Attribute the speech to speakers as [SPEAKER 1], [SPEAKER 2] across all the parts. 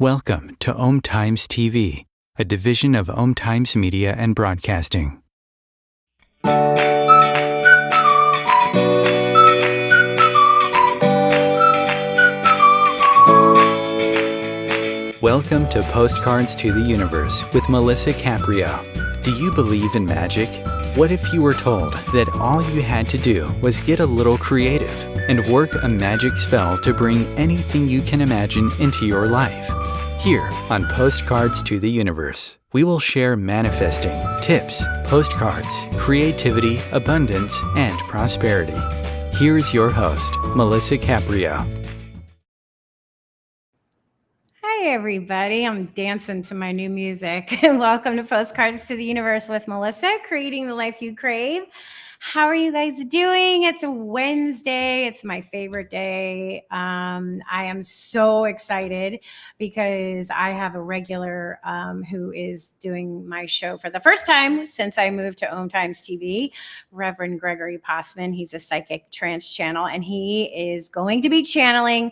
[SPEAKER 1] Welcome to Om Times TV, a division of Om Times Media and Broadcasting. Welcome to Postcards to the Universe with Melissa Caprio. Do you believe in magic? What if you were told that all you had to do was get a little creative and work a magic spell to bring anything you can imagine into your life? Here on Postcards to the Universe, we will share manifesting, tips, postcards, creativity, abundance, and prosperity. Here's your host, Melissa Caprio.
[SPEAKER 2] Hi, everybody. I'm dancing to my new music. Welcome to Postcards to the Universe with Melissa, creating the life you crave. How are you guys doing? It's a Wednesday. It's my favorite day. I am so excited because I have a regular who is doing my show for the first time since I moved to Om Times TV, Reverend Gregory Possman. He's a Physic Trance Channel, and he is going to be channeling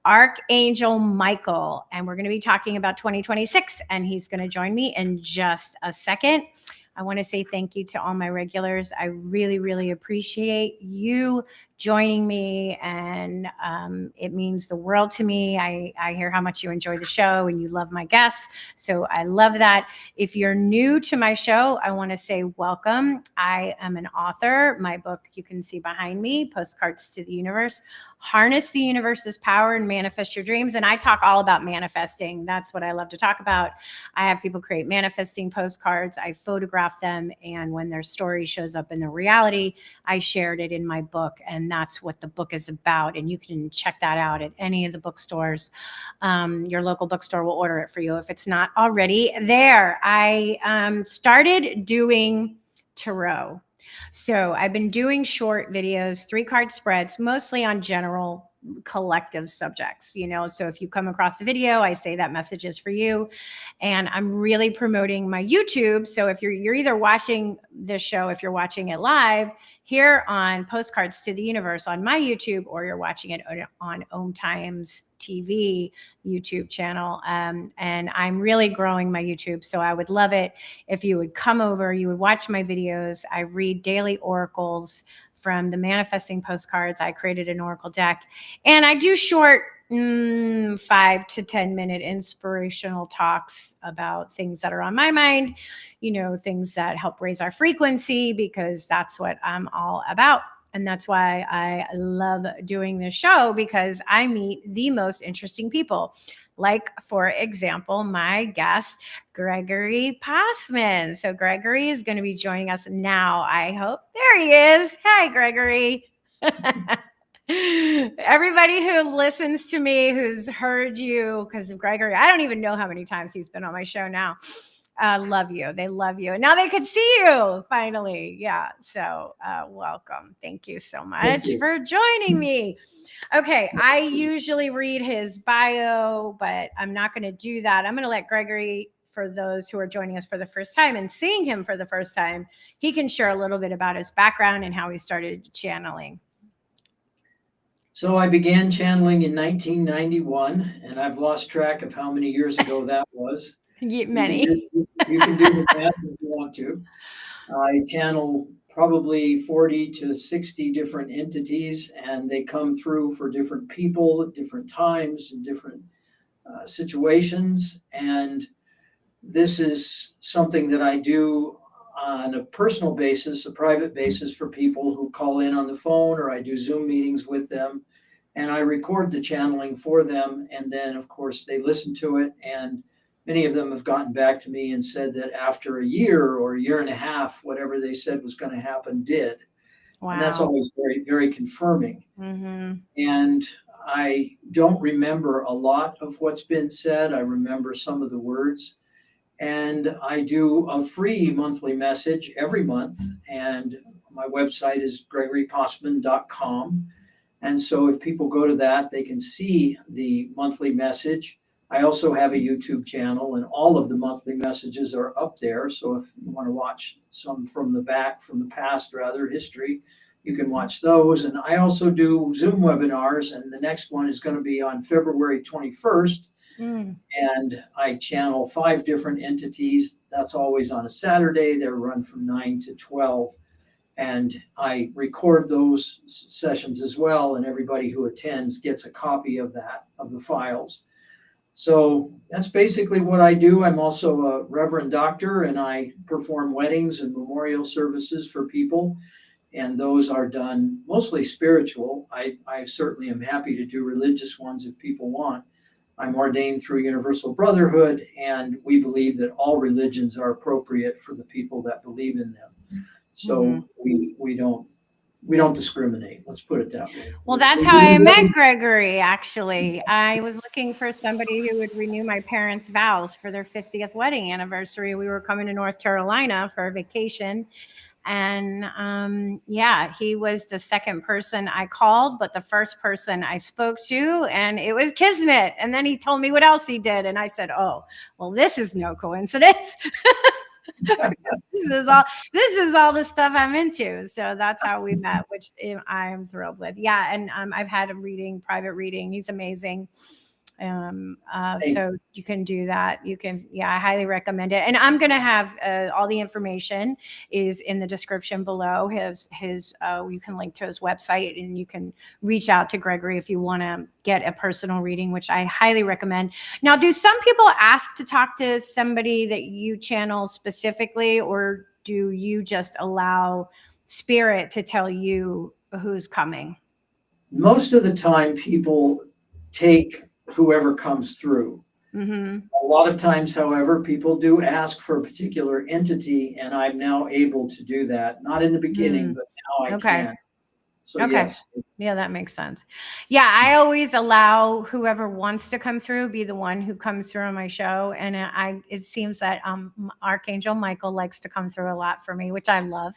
[SPEAKER 2] Archangel Michael, and we're going to be talking about 2026, and he's going to join me in just a second. I want to say thank you to all my regulars. I really, really appreciate you joining me, and it means the world to me. I hear how much you enjoy the show and you love my guests, so I love that. If you're new to my show, I want to say welcome. I am an author. My book, you can see behind me, Postcards to the Universe, Harness the Universe's Power and Manifest Your Dreams. And I talk all about manifesting. That's what I love to talk about. I have people create manifesting postcards. I photograph them. And when their story shows up in the reality, I shared it in my book. And that's what the book is about. And you can check that out at any of the bookstores. Your local bookstore will order it for you if it's not already there. I started doing tarot. So I've been doing short videos, 3-card spreads, mostly on general collective subjects, so if you come across a video, I say that message is for you. And I'm really promoting my YouTube. So if you're either watching this show, if you're watching it live here on Postcards to the Universe on my YouTube, or you're watching it on Om Times TV YouTube channel. And I'm really growing my YouTube. So I would love it if you would come over, you would watch my videos. I read daily oracles from the manifesting postcards. I created an oracle deck, and I do short 5 to 10 minute inspirational talks about things that are on my mind, things that help raise our frequency, because that's what I'm all about. And that's why I love doing this show, because I meet the most interesting people. Like, for example, my guest, Gregory Possman. So Gregory is going to be joining us now, I hope. There he is. Hi, Gregory. Everybody who listens to me, who's heard you, because of Gregory, I don't even know how many times he's been on my show now. Love you. They love you. And now they could see you finally. Yeah. So welcome. Thank you so much for joining me. Okay. I usually read his bio, but I'm not going to do that. I'm going to let Gregory, for those who are joining us for the first time and seeing him for the first time, he can share a little bit about his background and how he started channeling.
[SPEAKER 3] So I began channeling in 1991, and I've lost track of how many years ago that was.
[SPEAKER 2] Many.
[SPEAKER 3] You can do the math if you want to. I channel probably 40 to 60 different entities, and they come through for different people at different times and different situations. And this is something that I do on a personal basis, a private basis, for people who call in on the phone, or I do Zoom meetings with them, and I record the channeling for them. And then, of course, they listen to it, and many of them have gotten back to me and said that after a year or a year and a half, whatever they said was going to happen did. Wow. And that's always very, very confirming. Mm-hmm. And I don't remember a lot of what's been said. I remember some of the words. And I do a free monthly message every month. And my website is gregorypossman.com. And so if people go to that, they can see the monthly message. I also have a YouTube channel, and all of the monthly messages are up there. So if you want to watch some from the past, history, you can watch those. And I also do Zoom webinars, and the next one is going to be on February 21st.
[SPEAKER 2] Mm.
[SPEAKER 3] And I channel 5 different entities. That's always on a Saturday. They're run from 9 to 12. And I record those sessions as well. And everybody who attends gets a copy of that, of the files. So that's basically what I do. I'm also a Reverend Doctor, and I perform weddings and memorial services for people. And those are done mostly spiritual. I certainly am happy to do religious ones if people want. I'm ordained through Universal Brotherhood, and we believe that all religions are appropriate for the people that believe in them. So we don't discriminate. Let's put it that way.
[SPEAKER 2] Well, that's how I met Gregory, actually. I was looking for somebody who would renew my parents' vows for their 50th wedding anniversary. We were coming to North Carolina for a vacation. And yeah, he was the second person I called, but the first person I spoke to, and it was Kismet. And then he told me what else he did. And I said, oh, well, this is no coincidence. This is all the stuff I'm into. So that's how we met, which I am thrilled with. Yeah. And I've had a private reading. He's amazing. So you can do that. I highly recommend it. And I'm going to have all the information is in the description below. You can link to his website, and you can reach out to Gregory if you want to get a personal reading, which I highly recommend. Now, do some people ask to talk to somebody that you channel specifically, or do you just allow spirit to tell you who's coming?
[SPEAKER 3] Most of the time, people take whoever comes through. A lot of times, however, people do ask for a particular entity, and I'm now able to do that. Not in the beginning, but now I can. So yes.
[SPEAKER 2] Yeah, that makes sense. Yeah, I always allow whoever wants to come through be the one who comes through on my show. And it seems that Archangel Michael likes to come through a lot for me, which I love.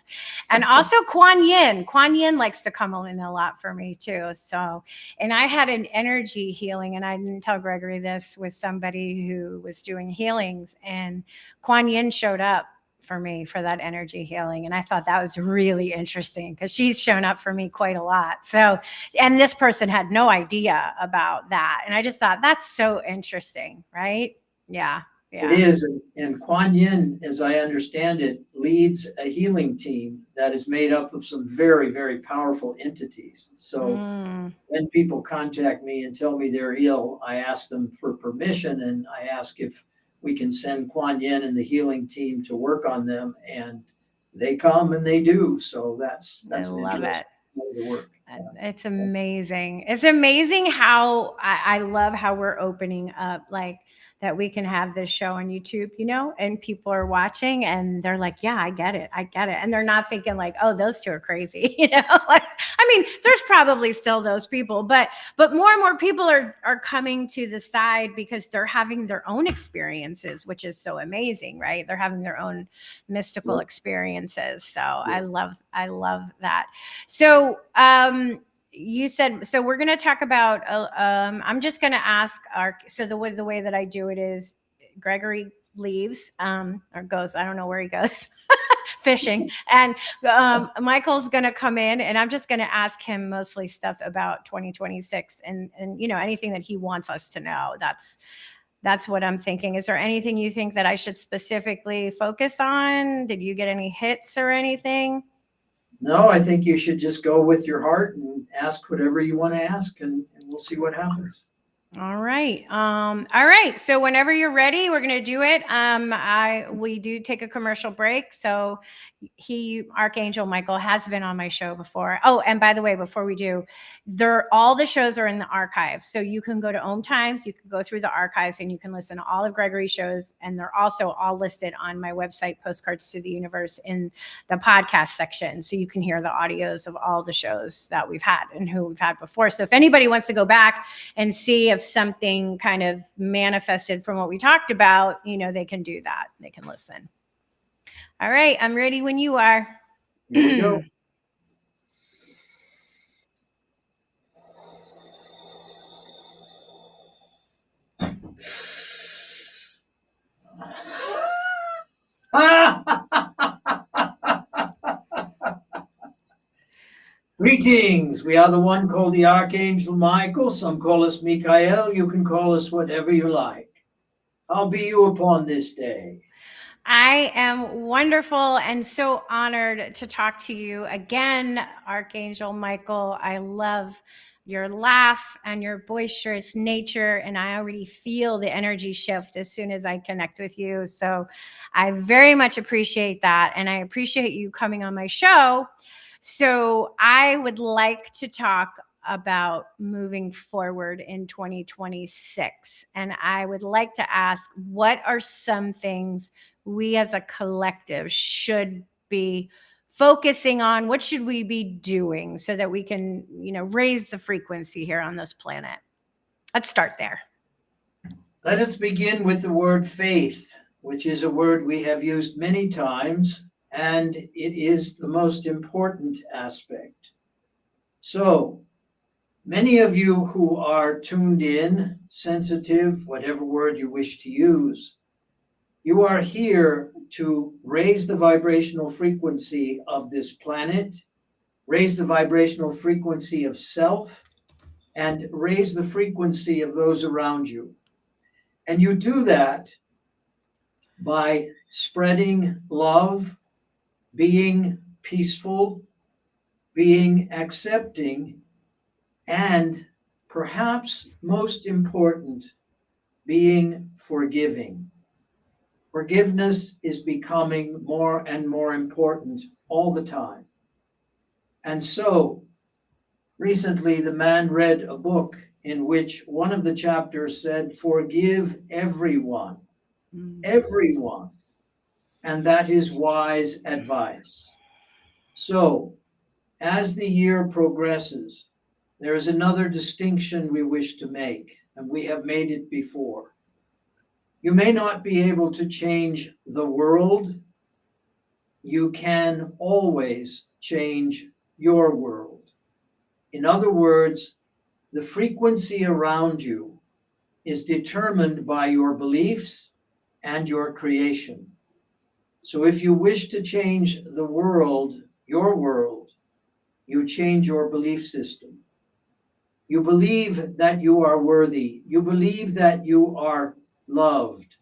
[SPEAKER 2] And also Quan Yin. Quan Yin likes to come in a lot for me too. So, and I had an energy healing, and I didn't tell Gregory this, with somebody who was doing healings, and Quan Yin showed up for me for that energy healing. And I thought that was really interesting, because she's shown up for me quite a lot. So, and this person had no idea about that. And I just thought that's so interesting, right? Yeah.
[SPEAKER 3] It is. And Quan Yin, as I understand it, leads a healing team that is made up of some very, very powerful entities. So when people contact me and tell me they're ill, I ask them for permission, and I ask if we can send Quan Yin and the healing team to work on them, and they come and they do. So that's
[SPEAKER 2] I love it.
[SPEAKER 3] Way to work.
[SPEAKER 2] It's amazing. It's amazing how I love how we're opening up, like, that we can have this show on YouTube, and people are watching and they're like, yeah, I get it. And they're not thinking like, oh, those two are crazy. Like, I mean, there's probably still those people, but more and more people are coming to the side because they're having their own experiences, which is so amazing, right? They're having their own mystical experiences. So I love that. So, you said, so we're going to talk about, I'm just going to ask the way that I do it is Gregory leaves, or goes, I don't know where he goes, fishing. And Michael's going to come in, and I'm just going to ask him mostly stuff about 2026 and anything that he wants us to know. That's what I'm thinking. Is there anything you think that I should specifically focus on? Did you get any hits or anything?
[SPEAKER 3] No, I think you should just go with your heart and ask whatever you want to ask, and we'll see what happens.
[SPEAKER 2] All right. All right. So whenever you're ready, we're going to do it. We do take a commercial break. So Archangel Michael has been on my show before. Oh, and by the way, before we do, all the shows are in the archives. So you can go to Om Times, you can go through the archives, and you can listen to all of Gregory's shows. And they're also all listed on my website, Postcards to the Universe, in the podcast section. So you can hear the audios of all the shows that we've had and who we've had before. So if anybody wants to go back and see if something kind of manifested from what we talked about, they can do that. They can listen. All right. I'm ready when you are.
[SPEAKER 3] Here we go. Greetings. We are the one called the Archangel Michael. Some call us Michael. You can call us whatever you like. How be you upon this day?
[SPEAKER 2] I am wonderful and so honored to talk to you again, Archangel Michael. I love your laugh and your boisterous nature, and I already feel the energy shift as soon as I connect with you. So I very much appreciate that, and I appreciate you coming on my show. So I would like to talk about moving forward in 2026, and I would like to ask, what are some things we as a collective should be focusing on? What should we be doing so that we can, raise the frequency here on this planet? Let's start there.
[SPEAKER 3] Let us begin with the word faith, which is a word we have used many times, and it is the most important aspect. So, many of you who are tuned in, sensitive, whatever word you wish to use, you are here to raise the vibrational frequency of this planet, raise the vibrational frequency of self, and raise the frequency of those around you. And you do that by spreading love, being peaceful, being accepting, and perhaps most important, being forgiving. Forgiveness is becoming more and more important all the time. And so, recently the man read a book in which one of the chapters said, forgive everyone, everyone. And that is wise advice. So, as the year progresses, there is another distinction we wish to make, and we have made it before. You may not be able to change the world. You can always change your world. In other words, the frequency around you is determined by your beliefs and your creation. So if you wish to change the world, your world, you change your belief system. You believe that you are worthy. You believe that you are loved.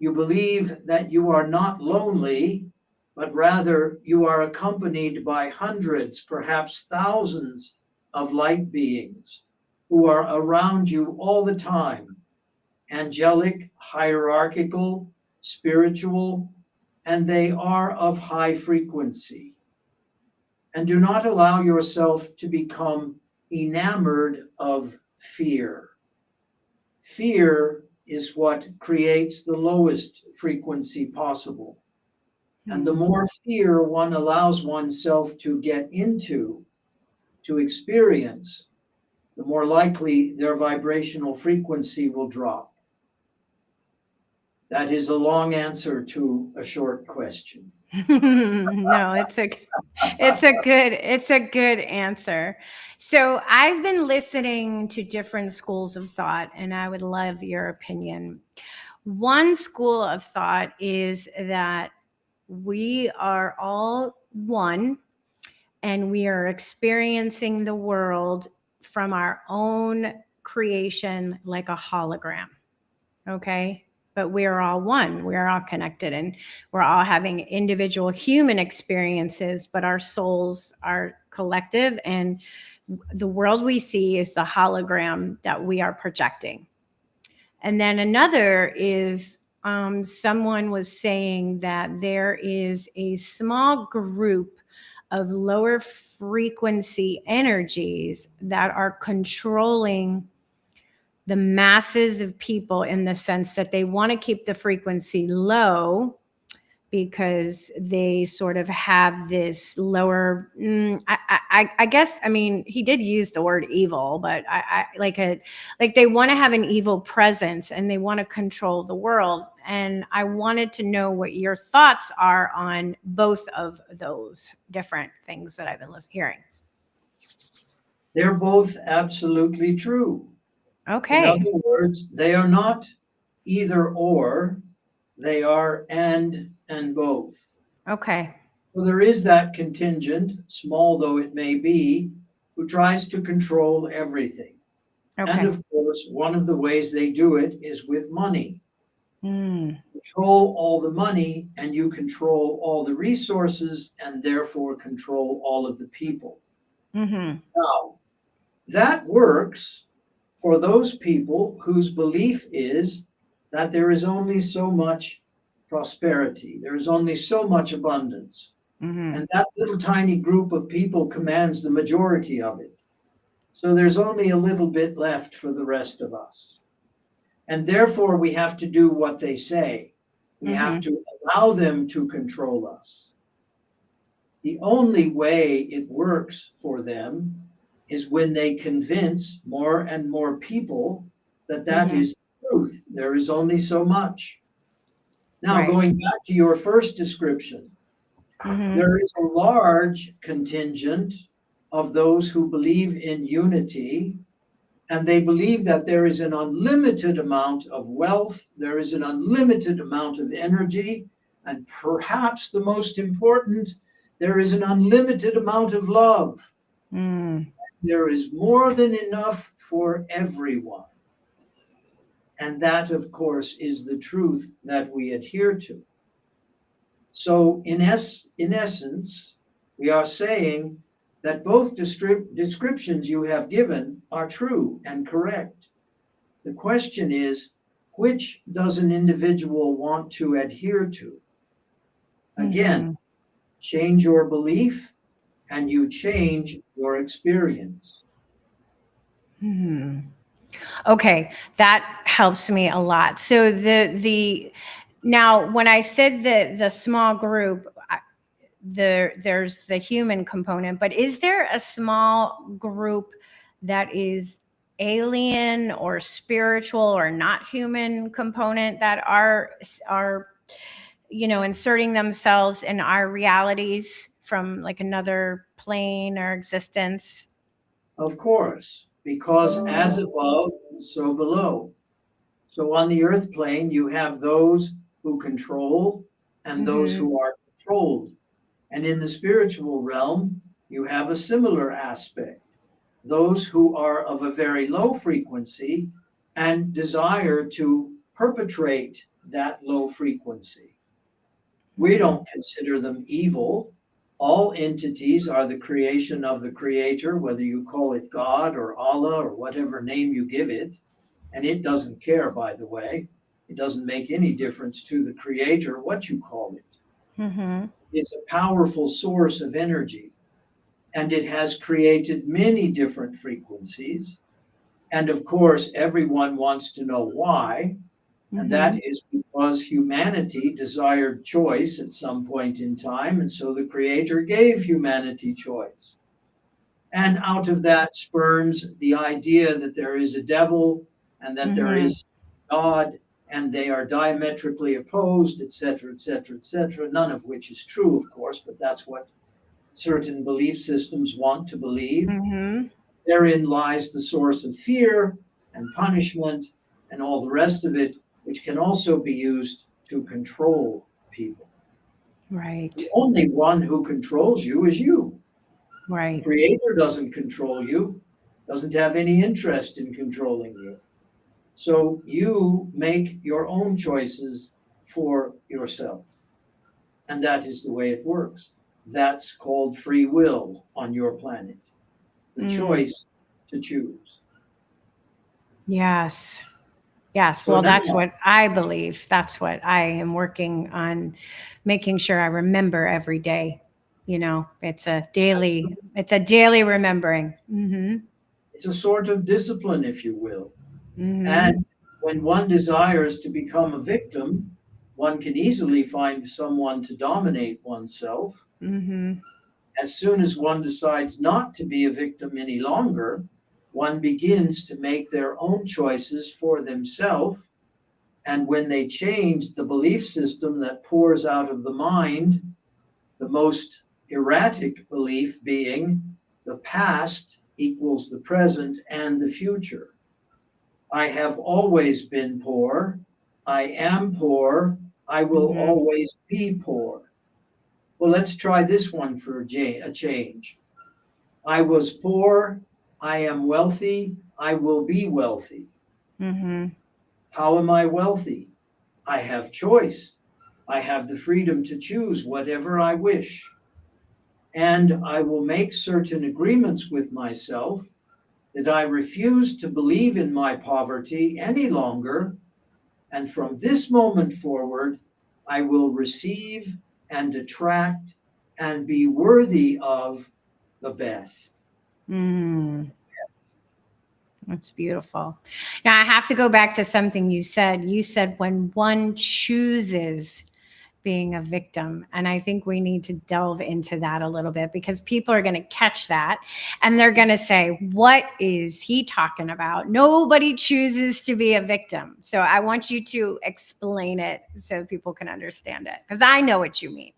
[SPEAKER 3] You believe that you are not lonely, but rather you are accompanied by hundreds, perhaps thousands of light beings who are around you all the time. Angelic, hierarchical, spiritual, and they are of high frequency. And do not allow yourself to become enamored of fear. Fear is what creates the lowest frequency possible. And the more fear one allows oneself to get into, to experience, the more likely their vibrational frequency will drop. That is a long answer to a short question.
[SPEAKER 2] No, it's a good answer. So I've been listening to different schools of thought, and I would love your opinion. One school of thought is that we are all one, and we are experiencing the world from our own creation like a hologram. Okay? But we're all one. We're all connected, and we're all having individual human experiences, but our souls are collective, and the world we see is the hologram that we are projecting. And then another is someone was saying that there is a small group of lower frequency energies that are controlling the masses of people, in the sense that they want to keep the frequency low because they sort of have this lower, I guess, I mean, he did use the word evil, but like they want to have an evil presence and they want to control the world. And I wanted to know what your thoughts are on both of those different things that I've been hearing.
[SPEAKER 3] They're both absolutely true.
[SPEAKER 2] Okay.
[SPEAKER 3] In other words, they are not either or, they are and both.
[SPEAKER 2] Okay.
[SPEAKER 3] So there is that contingent, small though it may be, who tries to control everything.
[SPEAKER 2] Okay.
[SPEAKER 3] And of course, one of the ways they do it is with money.
[SPEAKER 2] Mm.
[SPEAKER 3] Control all the money, and you control all the resources, and therefore control all of the people.
[SPEAKER 2] Mm-hmm.
[SPEAKER 3] Now, that works for those people whose belief is that there is only so much prosperity, there is only so much abundance.
[SPEAKER 2] Mm-hmm.
[SPEAKER 3] And that little tiny group of people commands the majority of it. So there's only a little bit left for the rest of us. And therefore, we have to do what they say. We have to allow them to control us. The only way it works for them is when they convince more and more people that that is the truth. There is only so much. Now,
[SPEAKER 2] Right.
[SPEAKER 3] going back to your first description, there is a large contingent of those who believe in unity, and they believe that there is an unlimited amount of wealth, there is an unlimited amount of energy, and perhaps the most important, there is an unlimited amount of love. There is more than enough for everyone. And that, of course, is the truth that we adhere to. So in essence, we are saying that both descriptions you have given are true and correct. The question is, which does an individual want to adhere to? Again, change your belief and you change your experience.
[SPEAKER 2] Okay, that helps me a lot. So now when I said the small group, there's the human component, but is there a small group that is alien or spiritual or not human component that are inserting themselves in our realities from like another plane or existence?
[SPEAKER 3] Of course, because as above, so below. So on the earth plane, you have those who control and those who are controlled. And in the spiritual realm, you have a similar aspect. Those who are of a very low frequency and desire to perpetrate that low frequency. We don't consider them evil. All entities are the creation of the Creator, whether you call it God or Allah or whatever name you give it. And it doesn't care, by the way. It doesn't make any difference to the Creator what you call it. It's a powerful source of energy, and it has created many different frequencies. And of course, everyone wants to know why. And that is because humanity desired choice at some point in time. And so the Creator gave humanity choice. And out of that spurns the idea that there is a devil and that there is God, and they are diametrically opposed, etc., etc., etc., none of which is true, of course, but that's what certain belief systems want to believe. Therein lies the source of fear and punishment and all the rest of it, which can also be used to control people.
[SPEAKER 2] Right.
[SPEAKER 3] The only one who controls you is you.
[SPEAKER 2] Right.
[SPEAKER 3] The Creator doesn't control you, doesn't have any interest in controlling you. So you make your own choices for yourself. And that is the way it works. That's called free will on your planet. The choice to choose.
[SPEAKER 2] Yes.
[SPEAKER 3] So
[SPEAKER 2] Well,
[SPEAKER 3] now,
[SPEAKER 2] that's what I believe. That's what I am working on, making sure I remember every day. It's a daily remembering.
[SPEAKER 3] it's a sort of discipline, if you will. And when one desires to become a victim, one can easily find someone to dominate oneself. As soon as one decides not to be a victim any longer, one begins to make their own choices for themselves. And when they change the belief system that pours out of the mind, the most erratic belief being the past equals the present and the future. I have always been poor. I am poor. I will always be poor. Well, let's try this one for a change. I was poor. I am wealthy. I will be wealthy.
[SPEAKER 2] Mm-hmm.
[SPEAKER 3] How am I wealthy? I have choice. I have the freedom to choose whatever I wish. And I will make certain agreements with myself that I refuse to believe in my poverty any longer. And from this moment forward, I will receive and attract and be worthy of the best.
[SPEAKER 2] Mm. That's beautiful. Now, I have to go back to something you said. You said when one chooses being a victim. And I think we need to delve into that a little bit, because people are going to catch that and they're going to say, what is he talking about? Nobody chooses to be a victim. So I want you to explain it so people can understand it, because I know what you mean.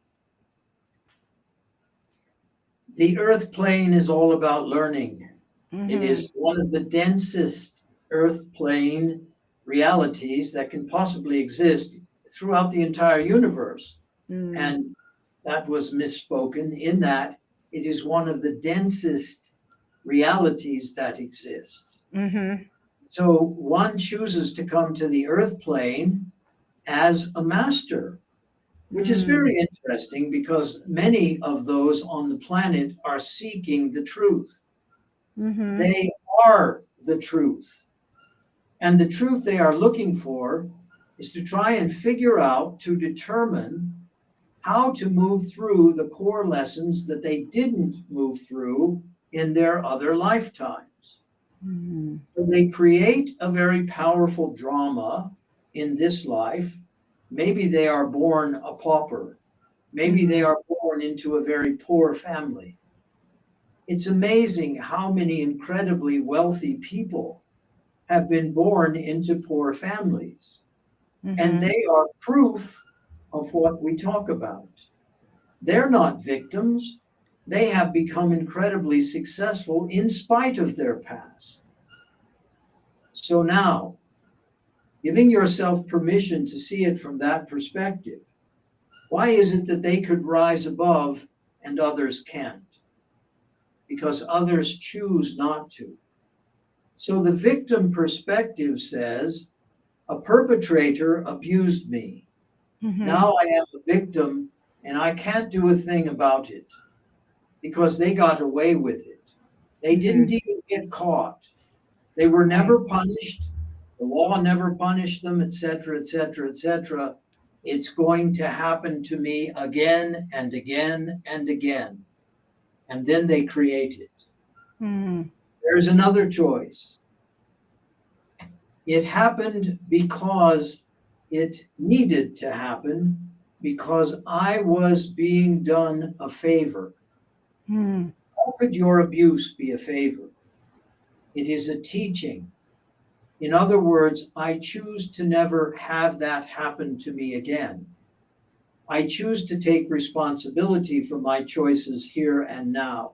[SPEAKER 3] The earth plane is all about learning.
[SPEAKER 2] Mm-hmm.
[SPEAKER 3] It is one of the densest earth plane realities that can possibly exist throughout the entire universe.
[SPEAKER 2] Mm.
[SPEAKER 3] And that was misspoken, in that it is one of the densest realities that exists.
[SPEAKER 2] Mm-hmm.
[SPEAKER 3] So one chooses to come to the earth plane as a master, which is very interesting, because many of those on the planet are seeking the truth.
[SPEAKER 2] Mm-hmm.
[SPEAKER 3] They are the truth. And the truth they are looking for is to try and figure out, to determine how to move through the core lessons that they didn't move through in their other lifetimes.
[SPEAKER 2] Mm-hmm.
[SPEAKER 3] So they create a very powerful drama in this life. Maybe they are born a pauper. Maybe they are born into a very poor family. It's amazing how many incredibly wealthy people have been born into poor families.
[SPEAKER 2] Mm-hmm.
[SPEAKER 3] And they are proof of what we talk about. They're not victims. They have become incredibly successful in spite of their past. So now, giving yourself permission to see it from that perspective, why is it that they could rise above and others can't? Because others choose not to. So the victim perspective says, a perpetrator abused me.
[SPEAKER 2] Mm-hmm.
[SPEAKER 3] Now I am a victim and I can't do a thing about it because they got away with it. They didn't even get caught. They were never punished. The law never punished them, etc., etc., etc. It's going to happen to me again and again and again. And then they create it.
[SPEAKER 2] Mm-hmm.
[SPEAKER 3] There's another choice. It happened because it needed to happen, because I was being done a favor.
[SPEAKER 2] Mm-hmm.
[SPEAKER 3] How could your abuse be a favor? It is a teaching. In other words, I choose to never have that happen to me again. I choose to take responsibility for my choices here and now.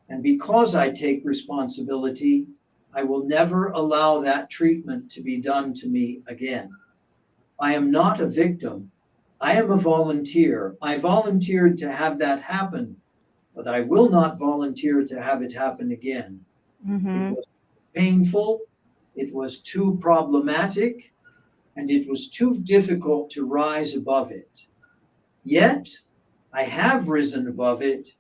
[SPEAKER 3] And because I take responsibility, I will never allow that treatment to be done to me again. I am not a victim. I am a volunteer. I volunteered to have that happen, but I will not volunteer to have it happen again.
[SPEAKER 2] Mm-hmm.
[SPEAKER 3] It was painful, it was too problematic, and it was too difficult to rise above it. Yet, I have risen above it,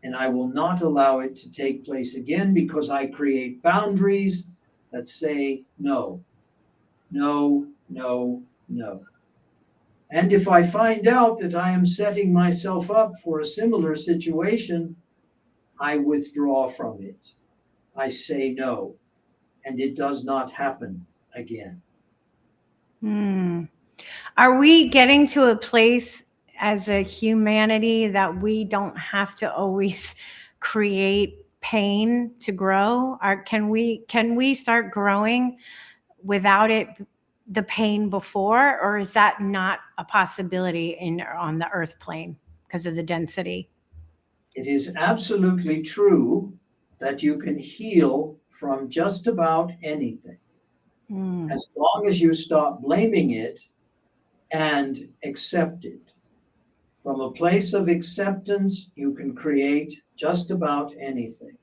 [SPEAKER 3] and I will not allow it to take place again, because I create boundaries that say no, no, no, no. And if I find out that I am setting myself up for a similar situation, I withdraw from it. I say no, and it does not happen again.
[SPEAKER 2] Are we getting to a place as a humanity that we don't have to always create pain to grow? Or can we start growing without the pain before, or is that not a possibility on the earth plane because of the density?
[SPEAKER 3] It is absolutely true that you can heal from just about anything, as long as you stop blaming it and accept it. From a place of acceptance, you can create just about anything.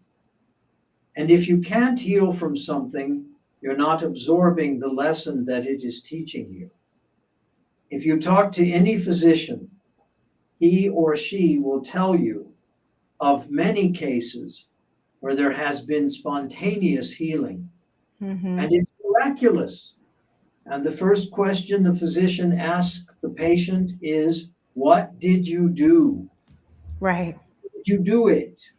[SPEAKER 3] And if you can't heal from something, you're not absorbing the lesson that it is teaching you. If you talk to any physician, he or she will tell you of many cases where there has been spontaneous healing.
[SPEAKER 2] Mm-hmm.
[SPEAKER 3] And it's miraculous. And the first question the physician asks the patient is, what did you do?
[SPEAKER 2] Right.
[SPEAKER 3] Did you do it?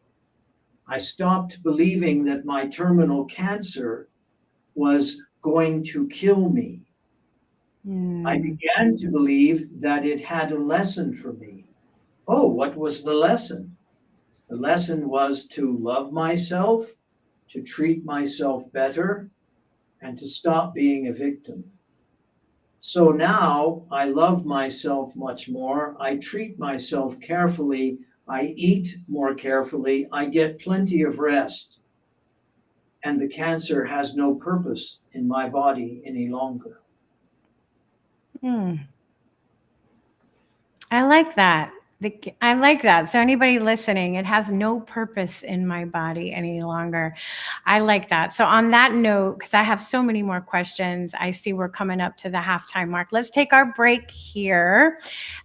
[SPEAKER 3] I stopped believing that my terminal cancer was going to kill me. I began to believe that it had a lesson for me. Oh, what was the lesson? The lesson was to love myself, to treat myself better, and to stop being a victim. So now I love myself much more. I treat myself carefully. I eat more carefully. I get plenty of rest. And the cancer has no purpose in my body any longer.
[SPEAKER 2] I like that. I like that. So anybody listening, it has no purpose in my body any longer. I like that. So on that note, because I have so many more questions, I see we're coming up to the halftime mark. Let's take our break here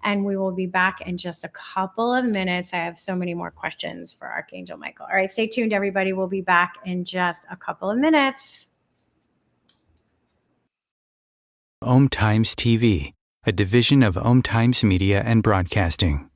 [SPEAKER 2] and we will be back in just a couple of minutes. I have so many more questions for Archangel Michael. All right, stay tuned, everybody. We'll be back in just a couple of minutes.
[SPEAKER 1] Om Times TV, a division of Om Times Media and Broadcasting.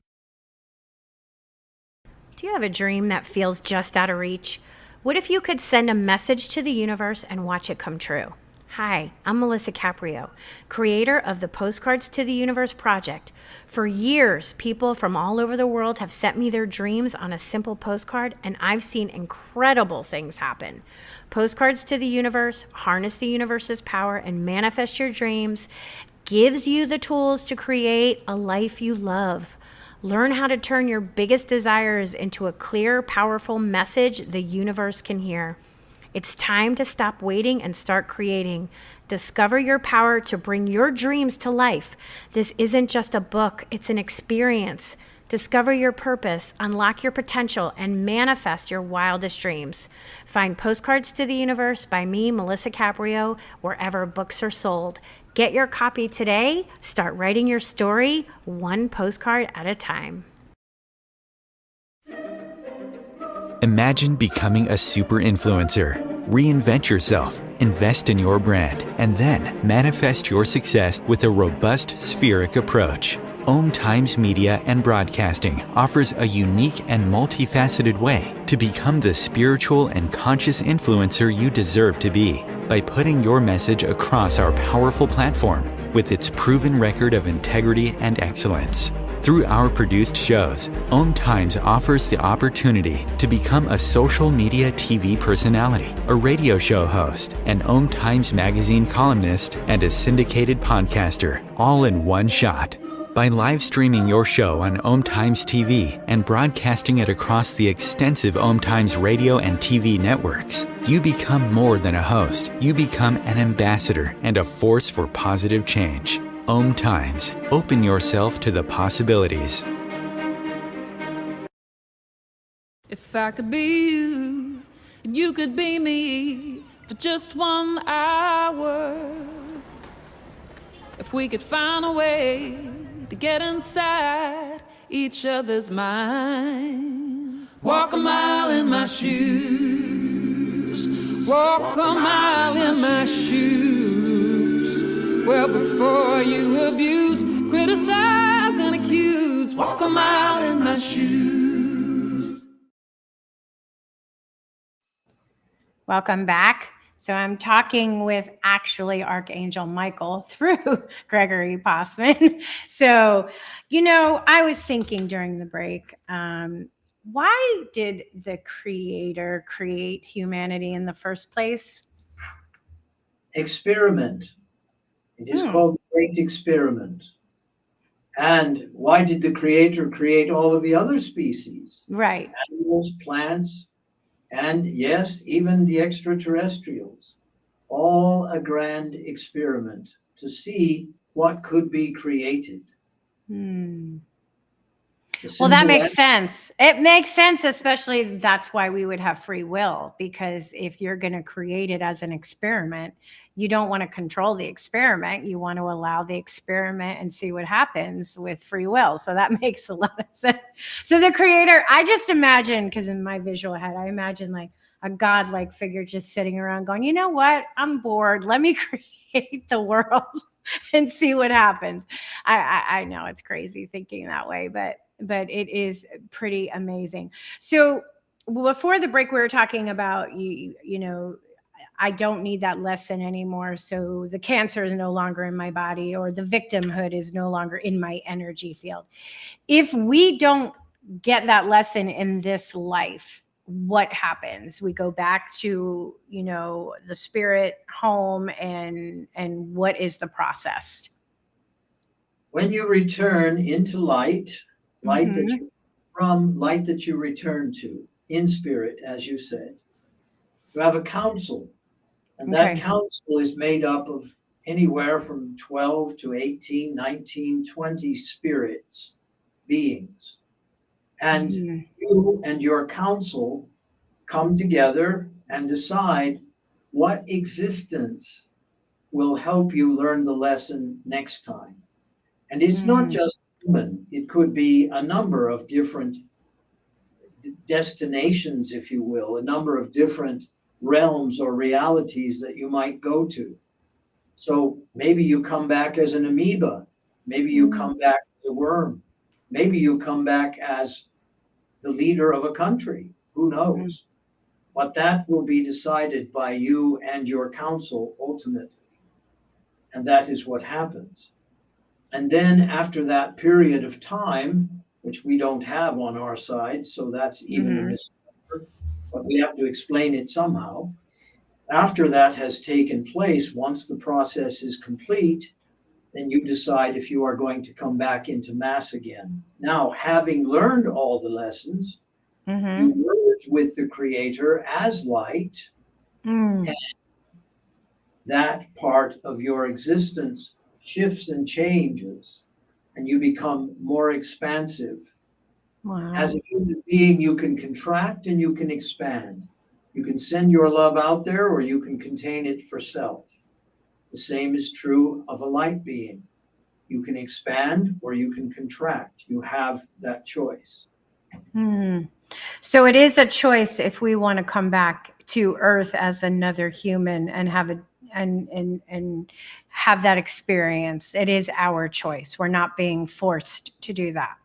[SPEAKER 2] Do you have a dream that feels just out of reach? What if you could send a message to the universe and watch it come true? Hi, I'm Melissa Caprio, creator of the Postcards to the Universe project. For years, people from all over the world have sent me their dreams on a simple postcard, and I've seen incredible things happen. Postcards to the Universe, harness the universe's power and manifest your dreams, gives you the tools to create a life you love. Learn how to turn your biggest desires into a clear, powerful message the universe can hear. It's time to stop waiting and start creating. Discover your power to bring your dreams to life. This isn't just a book, it's an experience. Discover your purpose, unlock your potential, and manifest your wildest dreams. Find Postcards to the Universe by me, Melissa Caprio, wherever books are sold. Get your copy today. Start writing your story, one postcard at a time.
[SPEAKER 1] Imagine becoming a super influencer. Reinvent yourself, invest in your brand, and then manifest your success with a robust spheric approach. Om Times Media and Broadcasting offers a unique and multifaceted way to become the spiritual and conscious influencer you deserve to be by putting your message across our powerful platform with its proven record of integrity and excellence. Through our produced shows, Om Times offers the opportunity to become a social media TV personality, a radio show host, an Om Times magazine columnist, and a syndicated podcaster, all in one shot. By live streaming your show on Om Times TV and broadcasting it across the extensive Om Times radio and TV networks, you become more than a host. You become an ambassador and a force for positive change. Om Times. Open yourself to the possibilities.
[SPEAKER 4] If I could be you, and you could be me for just 1 hour. If we could find a way to get inside each other's minds. Walk a mile in my shoes. Walk a mile in my shoes. Well, before you abuse, criticize, and accuse. Walk a mile in my shoes.
[SPEAKER 2] Welcome back. So I'm talking with actually Archangel Michael through Gregory Possman. So, I was thinking during the break, why did the Creator create humanity in the first place?
[SPEAKER 3] Experiment. It is called the Great Experiment. And why did the Creator create all of the other species?
[SPEAKER 2] Right.
[SPEAKER 3] Animals, plants, and yes, even the extraterrestrials. All a grand experiment to see what could be created.
[SPEAKER 2] Well, that
[SPEAKER 3] simple
[SPEAKER 2] makes sense. It makes sense, especially that's why we would have free will, because if you're going to create it as an experiment, you don't want to control the experiment. You want to allow the experiment and see what happens with free will. So that makes a lot of sense. So the creator, I just imagine, because in my visual head, I imagine like a godlike figure just sitting around going, you know what? I'm bored. Let me create the world and see what happens. I know it's crazy thinking that way, but it is pretty amazing. So before the break, we were talking about you know, I don't need that lesson anymore. So the cancer is no longer in my body, or the victimhood is no longer in my energy field. If we don't get that lesson in this life, what happens? We go back to, you know, the spirit home, and what is the process?
[SPEAKER 3] When you return into light, light that
[SPEAKER 2] Mhm.
[SPEAKER 3] you from light that you return to in spirit, as you said, you have a council, and that
[SPEAKER 2] Okay.
[SPEAKER 3] council is made up of anywhere from 12 to 18, 19, 20 spirits, beings. And
[SPEAKER 2] Mhm.
[SPEAKER 3] you and your council come together and decide what existence will help you learn the lesson next time. And it's not
[SPEAKER 2] Mhm.
[SPEAKER 3] just human, it could be a number of different destinations, if you will, a number of different realms or realities that you might go to. So maybe you come back as an amoeba, maybe you
[SPEAKER 2] Mhm.
[SPEAKER 3] come back as a worm, maybe you come back as the leader of a country. Who
[SPEAKER 2] Mhm.
[SPEAKER 3] knows? But that will be decided by you and your council ultimately. And that is what happens. And then after that period of time, which we don't have on our side, so that's even a
[SPEAKER 2] Mhm.
[SPEAKER 3] mystery, but we have to explain it somehow. After that has taken place, once the process is complete, then you decide if you are going to come back into mass again. Now, having learned all the lessons, you
[SPEAKER 2] Mhm.
[SPEAKER 3] merge with the Creator as light,
[SPEAKER 2] Mm.
[SPEAKER 3] and that part of your existence shifts and changes, and you become more expansive. As
[SPEAKER 2] Wow.
[SPEAKER 3] a human being, you can contract and you can expand. You can send your love out there, or you can contain it for self. The same is true of a light being. You can expand or you can contract. You have that choice.
[SPEAKER 2] Mm. So it is a choice if we want to come back to Earth as another human and have a and have that experience. It is our choice. We're not being forced to do that.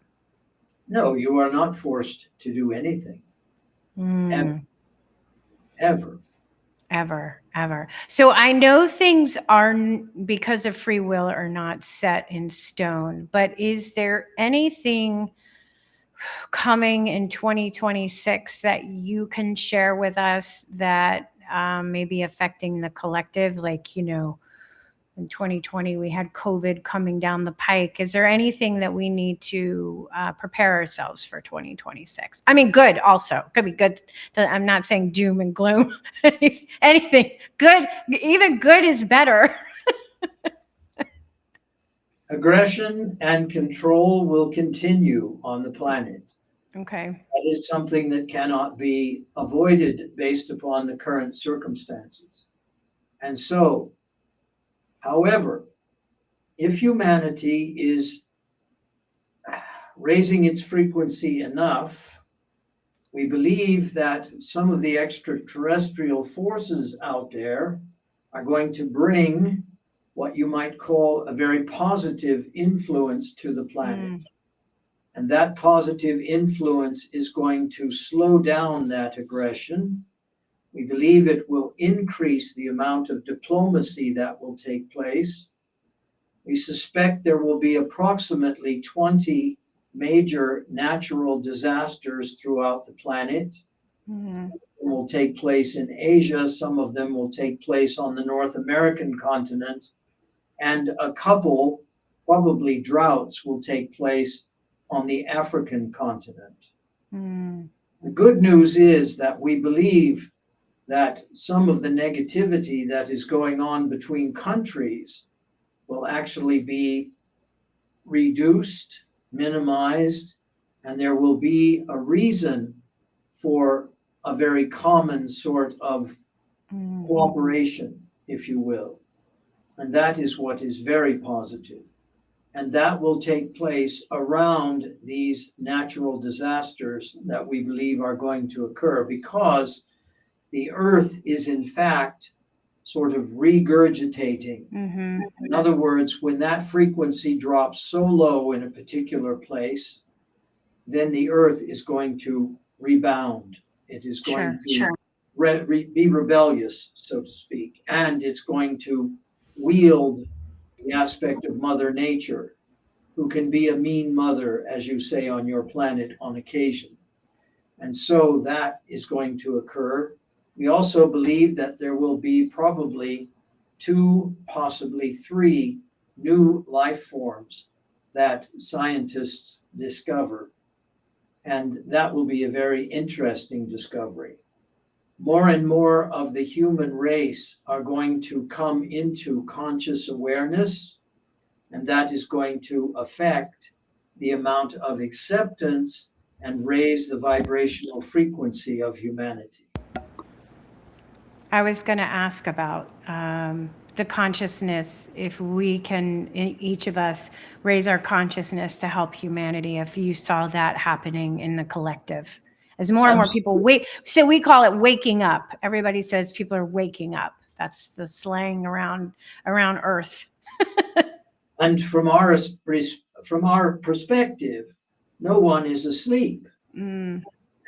[SPEAKER 3] No, you are not forced to do anything, ever.
[SPEAKER 2] Mm.
[SPEAKER 3] Ever.
[SPEAKER 2] Ever. So I know things are, because of free will, are not set in stone, but is there anything coming in 2026 that you can share with us that may be affecting the collective? Like, you know, in 2020, we had COVID coming down the pike. Is there anything that we need to prepare ourselves for 2026? I mean, good also. Could be good. I'm not saying doom and gloom. Anything good, even good is better.
[SPEAKER 3] Aggression and control will continue on the planet.
[SPEAKER 2] Okay.
[SPEAKER 3] That is something that cannot be avoided based upon the current circumstances. And so, however, if humanity is raising its frequency enough, we believe that some of the extraterrestrial forces out there are going to bring what you might call a very positive influence to the planet.
[SPEAKER 2] Mm.
[SPEAKER 3] And that positive influence is going to slow down that aggression. We believe it will increase the amount of diplomacy that will take place. We suspect there will be approximately 20 major natural disasters throughout the planet.
[SPEAKER 2] Mm.
[SPEAKER 3] Will take place in Asia, some of them will take place on the North American continent, and a couple, probably droughts, will take place on the African continent.
[SPEAKER 2] Mm.
[SPEAKER 3] The good news is that we believe that some of the negativity that is going on between countries will actually be reduced, minimized, and there will be a reason for a very common sort of cooperation, if you will. And that is what is very positive. And that will take place around these natural disasters that we believe are going to occur, because the earth is in fact sort of regurgitating. In other words, when that frequency drops so low in a particular place, then the earth is going to rebound. It is going to be rebellious, so to speak, and it's going to wield the aspect of Mother Nature, who can be a mean mother, as you say, on your planet on occasion. And so that is going to occur. We also believe that there will be probably 2, possibly 3 new life forms that scientists discover. And that will be a very interesting discovery. More and more of the human race are going to come into conscious awareness, and that is going to affect the amount of acceptance and raise the vibrational frequency of humanity.
[SPEAKER 2] I was going to ask about the consciousness, if we can, each of us, raise our consciousness to help humanity, if you saw that happening in the collective. As more and more people wake, so we call it waking up. Everybody says people are waking up. That's the slang around Earth.
[SPEAKER 3] And from our perspective, no one is asleep. And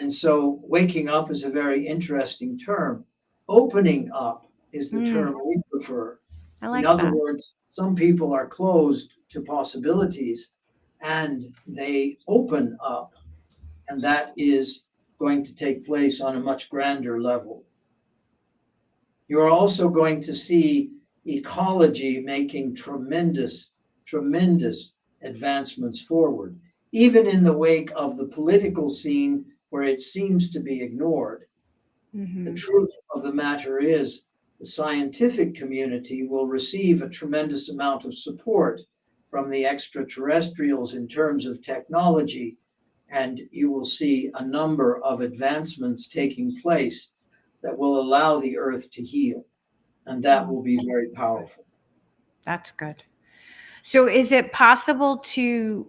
[SPEAKER 3] so waking up is a very interesting term. Opening up is the term we prefer.
[SPEAKER 2] I like
[SPEAKER 3] In other
[SPEAKER 2] that.
[SPEAKER 3] words, some people are closed to possibilities and they open up, and that is going to take place on a much grander level. You're also going to see ecology making tremendous advancements forward, even in the wake of the political scene where it seems to be ignored. The truth of the matter is the scientific community will receive a tremendous amount of support from the extraterrestrials in terms of technology, and you will see a number of advancements taking place that will allow the earth to heal, and that will be very powerful.
[SPEAKER 2] That's good. So is it possible to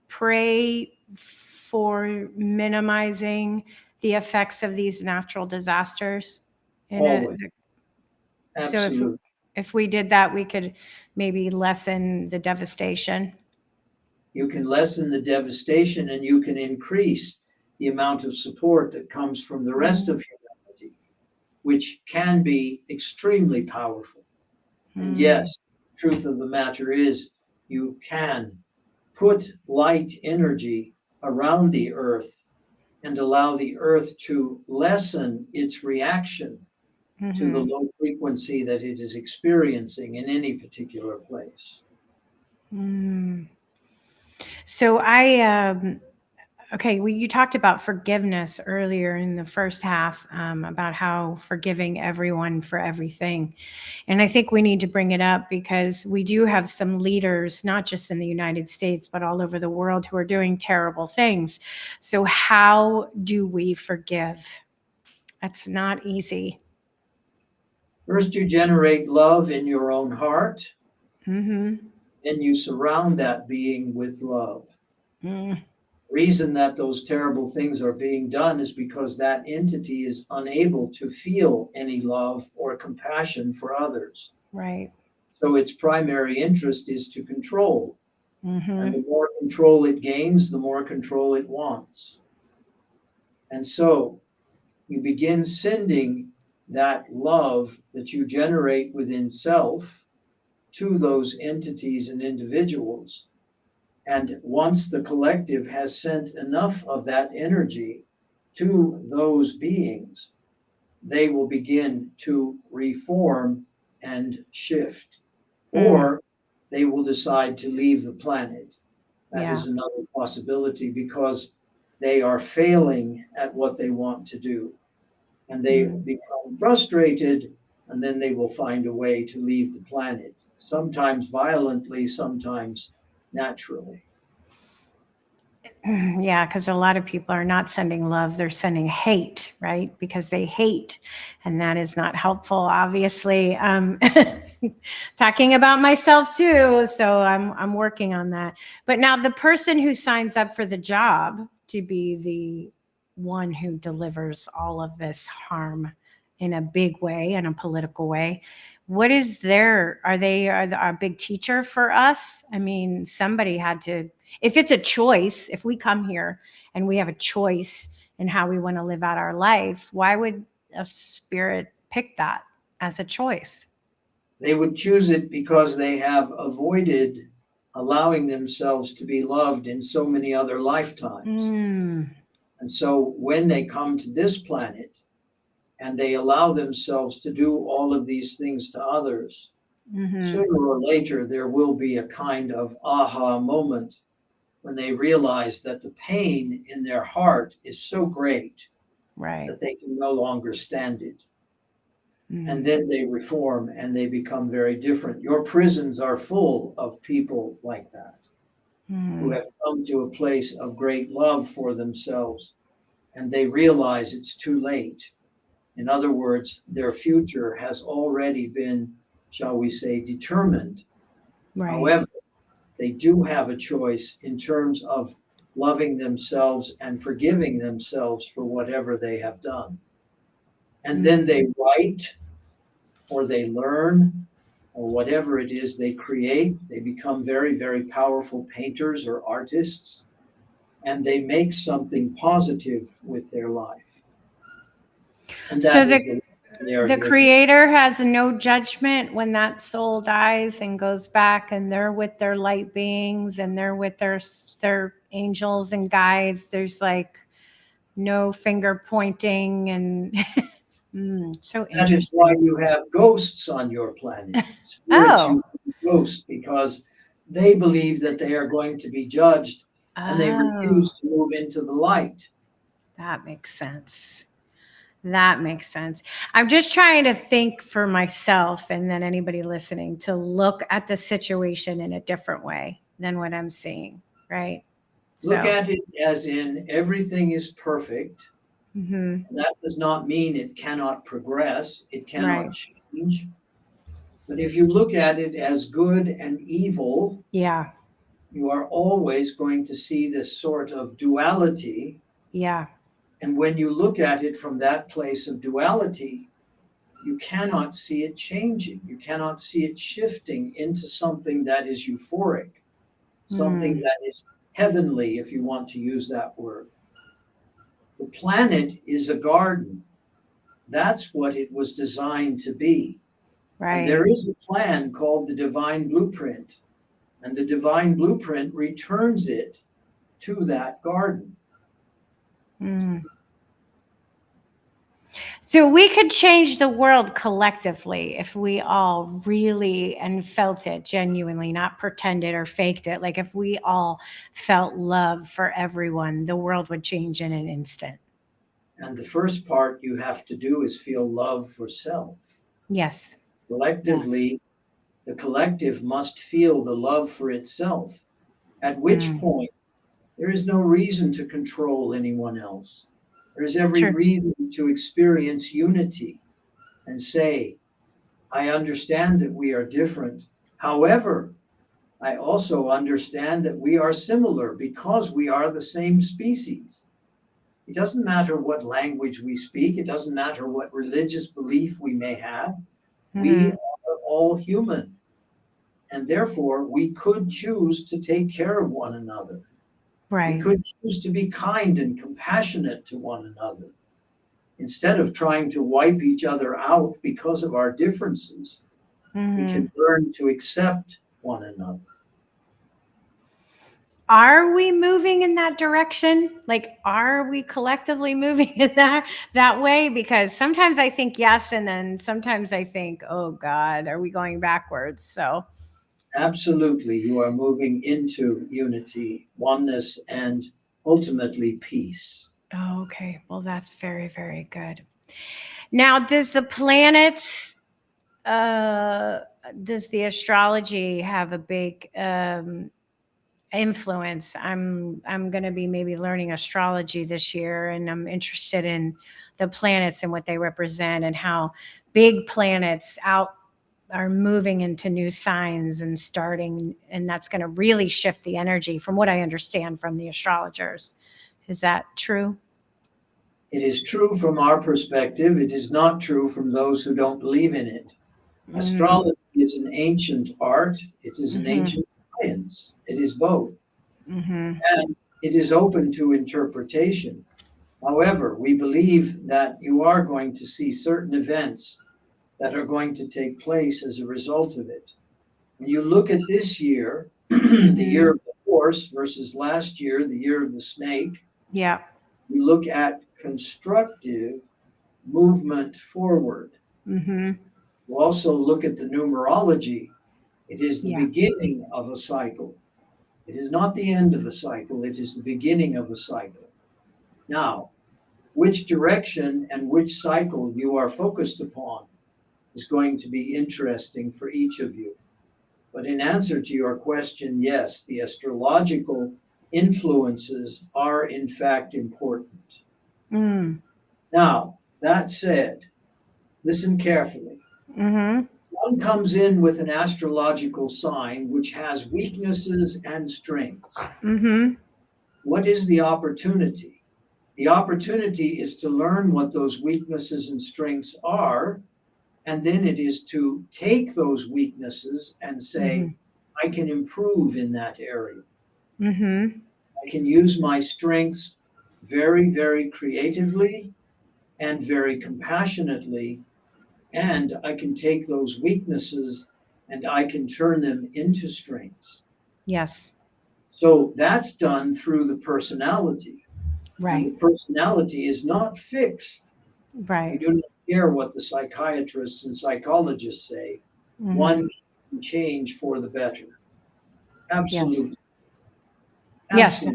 [SPEAKER 2] pray for minimizing the effects of these natural disasters?
[SPEAKER 3] Always.
[SPEAKER 2] So
[SPEAKER 3] Absolutely.
[SPEAKER 2] if we did that, we could maybe lessen the devastation.
[SPEAKER 3] You can lessen the devastation, and you can increase the amount of support that comes from the rest of humanity, which can be extremely powerful. And yes, the truth of the matter is you can put light energy around the earth and allow the earth to lessen its reaction to the low frequency that it is experiencing in any particular place.
[SPEAKER 2] So you talked about forgiveness earlier in the first half, about how forgiving everyone for everything. And I think we need to bring it up because we do have some leaders, not just in the United States, but all over the world, who are doing terrible things. So how do we forgive? That's not easy.
[SPEAKER 3] First, you generate love in your own heart,
[SPEAKER 2] Mm-hmm.
[SPEAKER 3] and you surround that being with love.
[SPEAKER 2] Mm.
[SPEAKER 3] Reason that those terrible things are being done is because that entity is unable to feel any love or compassion for others.
[SPEAKER 2] Right.
[SPEAKER 3] So its primary interest is to control.
[SPEAKER 2] Mm-hmm.
[SPEAKER 3] And the more control it gains, the more control it wants. And so you begin sending that love that you generate within self to those entities and individuals. And once the collective has sent enough of that energy to those beings, they will begin to reform and shift, or they will decide to leave the planet. That is another possibility, because they are failing at what they want to do. And they become frustrated, and then they will find a way to leave the planet, sometimes violently, sometimes naturally.
[SPEAKER 2] Yeah, because a lot of people are not sending love, they're sending hate, right? Because they hate, and that is not helpful, obviously. Talking about myself too, so I'm working on that. But now the person who signs up for the job to be the one who delivers all of this harm in a big way, in a political way, what is are they a big teacher for us? I mean, somebody had to, if it's a choice, if we come here and we have a choice in how we want to live out our life, why would a spirit pick that as a choice?
[SPEAKER 3] They would choose it because they have avoided allowing themselves to be loved in so many other lifetimes. And so when they come to this planet and they allow themselves to do all of these things to others, sooner or later there will be a kind of aha moment when they realize that the pain in their heart is so great that they can no longer stand it. And then they reform and they become very different. Your prisons are full of people like that, who have come to a place of great love for themselves, and they realize it's too late. In other words, their future has already been, shall we say, determined. However, they do have a choice in terms of loving themselves and forgiving themselves for whatever they have done. And then they write, or they learn, or whatever it is they create. They become very, very powerful painters or artists, and they make something positive with their life. And that
[SPEAKER 2] So the creator has no judgment when that soul dies and goes back, and they're with their light beings and they're with their angels and guides. There's like no finger pointing and so interesting.
[SPEAKER 3] That is why you have ghosts on your planet. Spirits use ghosts because they believe that they are going to be judged, and they refuse to move into the light.
[SPEAKER 2] That makes sense. That makes sense. I'm just trying to think for myself, and then anybody listening, to look at the situation in a different way than what I'm seeing, right?
[SPEAKER 3] Look at it as in everything is perfect. And that does not mean it cannot progress, it cannot change. But if you look at it as good and evil, you are always going to see this sort of duality. And when you look at it from that place of duality, you cannot see it changing. You cannot see it shifting into something that is euphoric, something that is heavenly, if you want to use that word. The planet is a garden. That's what it was designed to be. And there is a plan called the Divine Blueprint, and the Divine Blueprint returns it to that garden.
[SPEAKER 2] So we could change the world collectively if we all really and felt it genuinely, not pretended or faked it. Like if we all felt love for everyone, the world would change in an instant.
[SPEAKER 3] And the first part you have to do is feel love for self.
[SPEAKER 2] Yes.
[SPEAKER 3] Collectively, the collective must feel the love for itself, at which point there is no reason to control anyone else. There's every reason to experience unity and say, I understand that we are different. However, I also understand that we are similar because we are the same species. It doesn't matter what language we speak. It doesn't matter what religious belief we may have. We are all human. And therefore, we could choose to take care of one another. We could choose to be kind and compassionate to one another. Instead of trying to wipe each other out because of our differences, we can learn to accept one another.
[SPEAKER 2] Are we moving in that direction? Like, are we collectively moving in that way? Because sometimes I think yes, and then sometimes I think, oh God, are we going backwards? So
[SPEAKER 3] absolutely, you are moving into unity, oneness, and ultimately peace.
[SPEAKER 2] Oh, okay. Well, that's very, very good. Now, does the planets, does the astrology have a big influence. I'm going to be maybe learning astrology this year, and I'm interested in the planets and what they represent and how big planets out are moving into new signs and starting, and that's going to really shift the energy from what I understand from the astrologers. Is that true?
[SPEAKER 3] It is true from our perspective. It is not true from those who don't believe in it. Astrology is an ancient art. It is an ancient science. It is both. And it is open to interpretation. However, we believe that you are going to see certain events that are going to take place as a result of it. When you look at this year, the year of the horse versus last year, the year of the snake,
[SPEAKER 2] Yeah.
[SPEAKER 3] you look at constructive movement forward. You also look at the numerology. It is the beginning of a cycle. It is not the end of a cycle. It is the beginning of a cycle. Now, which direction and which cycle you are focused upon is going to be interesting for each of you. But in answer to your question, yes, the astrological influences are in fact important. Now, that said, listen carefully. One comes in with an astrological sign which has weaknesses and strengths. What is the opportunity? The opportunity is to learn what those weaknesses and strengths are, and then it is to take those weaknesses and say, I can improve in that area. I can use my strengths very, very creatively and very compassionately, and I can take those weaknesses and I can turn them into strengths.
[SPEAKER 2] Yes.
[SPEAKER 3] So that's done through the personality.
[SPEAKER 2] Right.
[SPEAKER 3] And the personality is not fixed.
[SPEAKER 2] Right.
[SPEAKER 3] We do not care what the psychiatrists and psychologists say. One can change for the better. Absolutely.
[SPEAKER 2] Yes.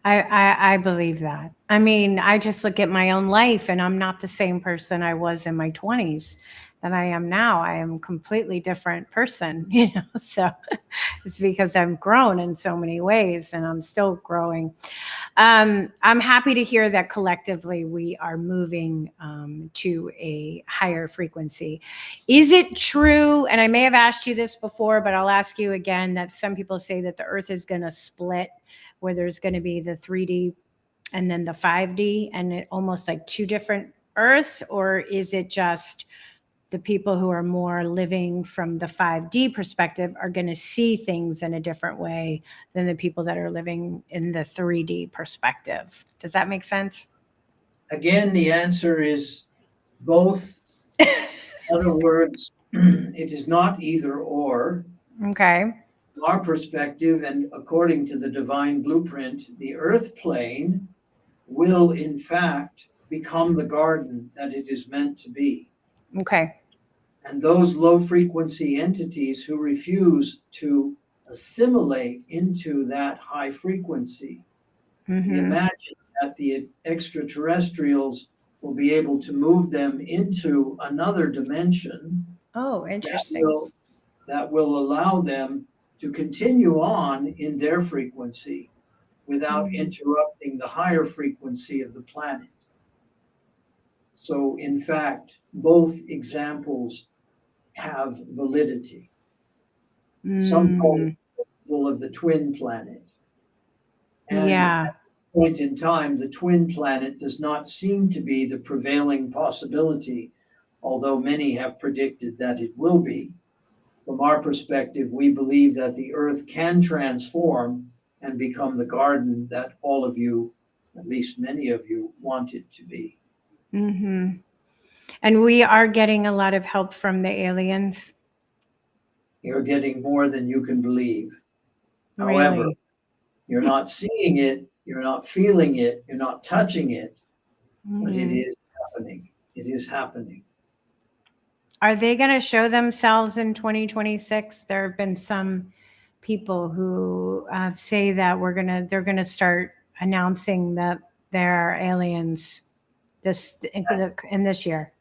[SPEAKER 2] I believe that. I mean, I just look at my own life and I'm not the same person I was in my 20s than I am now. I am a completely different person, so it's because I've grown in so many ways and I'm still growing. I'm happy to hear that collectively we are moving to a higher frequency. Is it true, and I may have asked you this before, but I'll ask you again, that some people say that the earth is going to split, where there's going to be the 3D and then the 5D, and it almost like two different earths? Or is it just the people who are more living from the 5D perspective are going to see things in a different way than the people that are living in the 3D perspective? Does that make sense?
[SPEAKER 3] Again, the answer is both. In other words, it is not either or.
[SPEAKER 2] Okay.
[SPEAKER 3] From our perspective, and according to the divine blueprint, the earth plane will in fact become the garden that it is meant to be.
[SPEAKER 2] Okay.
[SPEAKER 3] And those low frequency entities who refuse to assimilate into that high frequency, we imagine that the extraterrestrials will be able to move them into another dimension.
[SPEAKER 2] Oh, interesting.
[SPEAKER 3] That will allow them to continue on in their frequency without interrupting the higher frequency of the planet. So, in fact, both examples have validity. Some call it the principle of the twin planet. And at this point in time, the twin planet does not seem to be the prevailing possibility, although many have predicted that it will be. From our perspective, we believe that the earth can transform and become the garden that all of you, at least many of you, want it to be.
[SPEAKER 2] And we are getting a lot of help from the aliens.
[SPEAKER 3] You're getting more than you can believe.
[SPEAKER 2] Really?
[SPEAKER 3] However, you're not seeing it, you're not feeling it, you're not touching it, but it is happening. It is happening.
[SPEAKER 2] Are they going to show themselves in 2026? There have been some people who say that they're going to start announcing that there are aliens in this year.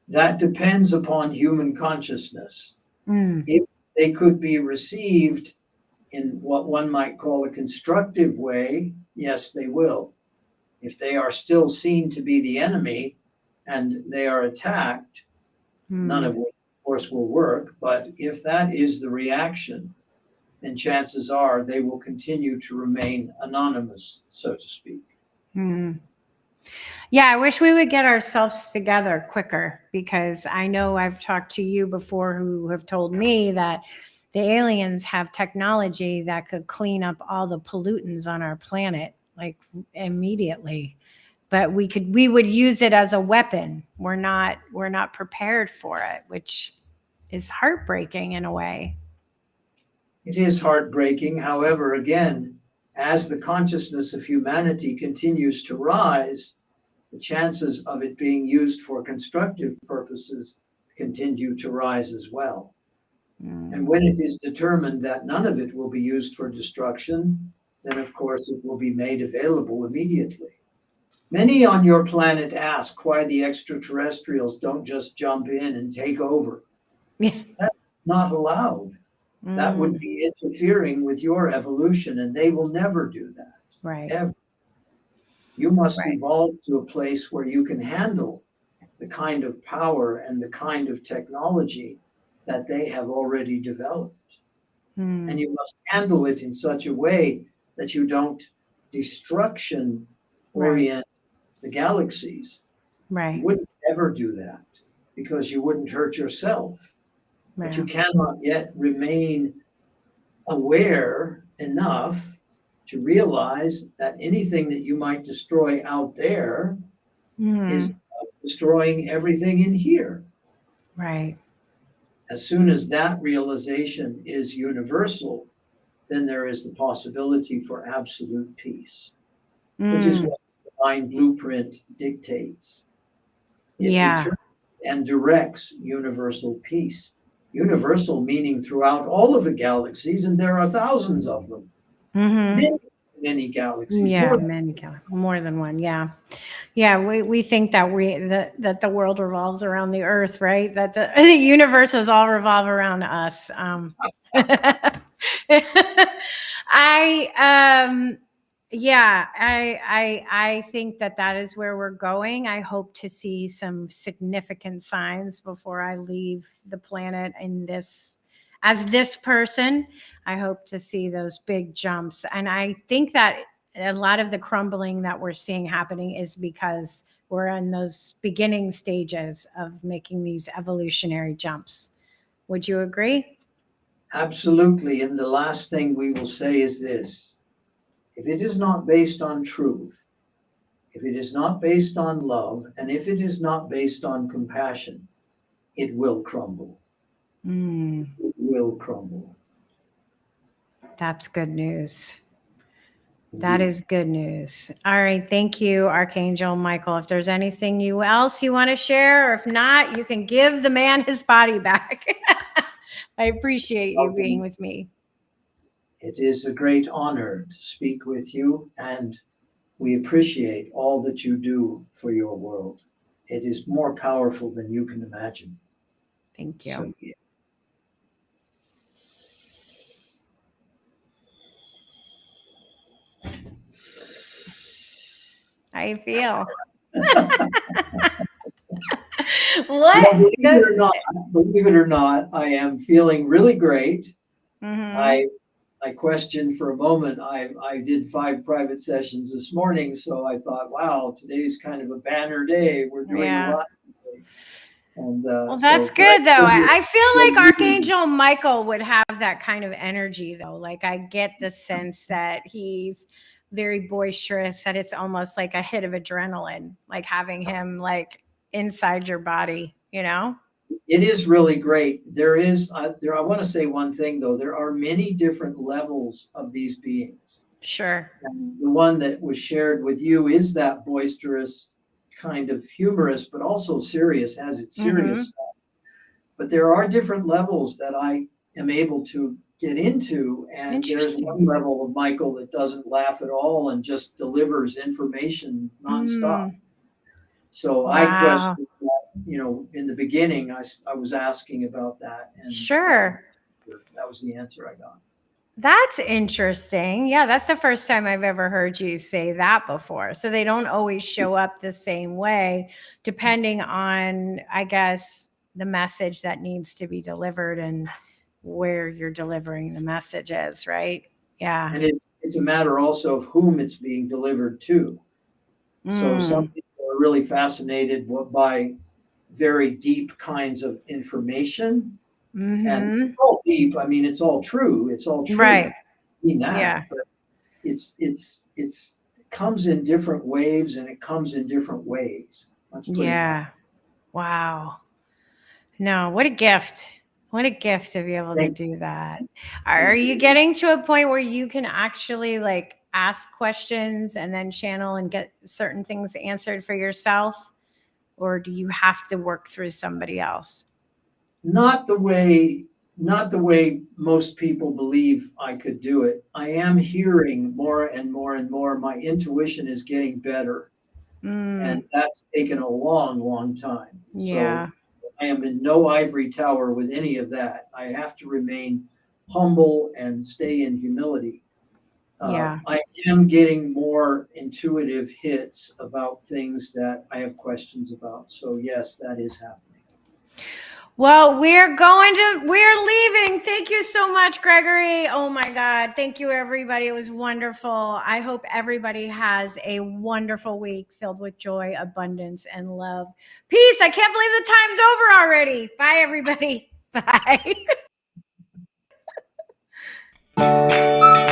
[SPEAKER 3] That depends upon human consciousness. If they could be received in what one might call a constructive way, yes, they will. If they are still seen to be the enemy and they are attacked, none of which, of course, will work. But if that is the reaction, then chances are they will continue to remain anonymous, so to speak.
[SPEAKER 2] Yeah, I wish we would get ourselves together quicker, because I know I've talked to you before who have told me that the aliens have technology that could clean up all the pollutants on our planet like immediately. But we would use it as a weapon. We're not prepared for it, which is heartbreaking in a way.
[SPEAKER 3] It is heartbreaking. However, again, as the consciousness of humanity continues to rise, the chances of it being used for constructive purposes continue to rise as well. And when it is determined that none of it will be used for destruction, then of course it will be made available immediately. Many on your planet ask why the extraterrestrials don't just jump in and take over.
[SPEAKER 2] Yeah.
[SPEAKER 3] That's not allowed. That would be interfering with your evolution, and they will never do that.
[SPEAKER 2] Right.
[SPEAKER 3] Ever. You must evolve to a place where you can handle the kind of power and the kind of technology that they have already developed. And you must handle it in such a way that you don't destruction orient the galaxies.
[SPEAKER 2] Right.
[SPEAKER 3] You wouldn't ever do that because you wouldn't hurt yourself.
[SPEAKER 2] Right.
[SPEAKER 3] But you cannot yet remain aware enough to realize that anything that you might destroy out there is destroying everything in here.
[SPEAKER 2] Right.
[SPEAKER 3] As soon as that realization is universal, then there is the possibility for absolute peace, which is what the divine blueprint dictates. It determines and directs universal peace. Universal meaning throughout all of the galaxies, and there are thousands of them. Many galaxies.
[SPEAKER 2] Yeah, more than one. Yeah. Yeah, we think that that the world revolves around the earth, right? That the universes all revolve around us. I think that is where we're going. I hope to see some significant signs before I leave the planet as this person. I hope to see those big jumps. And I think that a lot of the crumbling that we're seeing happening is because we're in those beginning stages of making these evolutionary jumps. Would you agree?
[SPEAKER 3] Absolutely. And the last thing we will say is this. If it is not based on truth, if it is not based on love, and if it is not based on compassion, it will crumble. It will crumble.
[SPEAKER 2] That's good news. That is good news. All right. Thank you, Archangel Michael. If there's anything else you want to share, or if not, you can give the man his body back. I appreciate you being with me.
[SPEAKER 3] It is a great honor to speak with you, and we appreciate all that you do for your world. It is more powerful than you can imagine.
[SPEAKER 2] Thank you.
[SPEAKER 3] So, yeah.
[SPEAKER 2] How you feel?
[SPEAKER 3] Well, believe it or not, I am feeling really great. I questioned for a moment. I did 5 private sessions this morning, so I thought, wow, today's kind of a banner day. We're doing a lot today. And
[SPEAKER 2] well, that's good though. I feel like Archangel Michael would have that kind of energy though. Like I get the sense that he's very boisterous, that it's almost like a hit of adrenaline, like having him like inside your body, you know?
[SPEAKER 3] It is really great. There is, I want to say one thing though, there are many different levels of these beings.
[SPEAKER 2] Sure.
[SPEAKER 3] And the one that was shared with you is that boisterous, kind of humorous, but also serious, has its serious side. But there are different levels that I am able to get into, and there's one level of Michael that doesn't laugh at all and just delivers information nonstop. So I questioned that, in the beginning, I was asking about that, and
[SPEAKER 2] sure,
[SPEAKER 3] that was the answer I got.
[SPEAKER 2] That's interesting. Yeah, that's the first time I've ever heard you say that before. So they don't always show up the same way, depending on, I guess, the message that needs to be delivered and where you're delivering the messages, right? Yeah.
[SPEAKER 3] And it's a matter also of whom it's being delivered to. So some people are really fascinated by very deep kinds of information. And it's all deep. I mean, it's all true. It's all truth.
[SPEAKER 2] Right.
[SPEAKER 3] I mean that,
[SPEAKER 2] Yeah.
[SPEAKER 3] but it comes in different waves and it comes in different ways. Let's put it that way.
[SPEAKER 2] Wow. No, what a gift. What a gift to be able to do that. Are you getting to a point where you can actually like ask questions and then channel and get certain things answered for yourself? Or do you have to work through somebody else?
[SPEAKER 3] Not the way most people believe I could do it. I am hearing more and more and more. My intuition is getting better. And that's taken a long, long time.
[SPEAKER 2] Yeah.
[SPEAKER 3] So I am in no ivory tower with any of that. I have to remain humble and stay in humility.
[SPEAKER 2] Yeah.
[SPEAKER 3] I am getting more intuitive hits about things that I have questions about. So yes, that is happening.
[SPEAKER 2] Well, we're leaving. Thank you so much, Gregory. Oh my God. Thank you, everybody. It was wonderful. I hope everybody has a wonderful week filled with joy, abundance, and love. Peace. I can't believe the time's over already. Bye, everybody. Bye.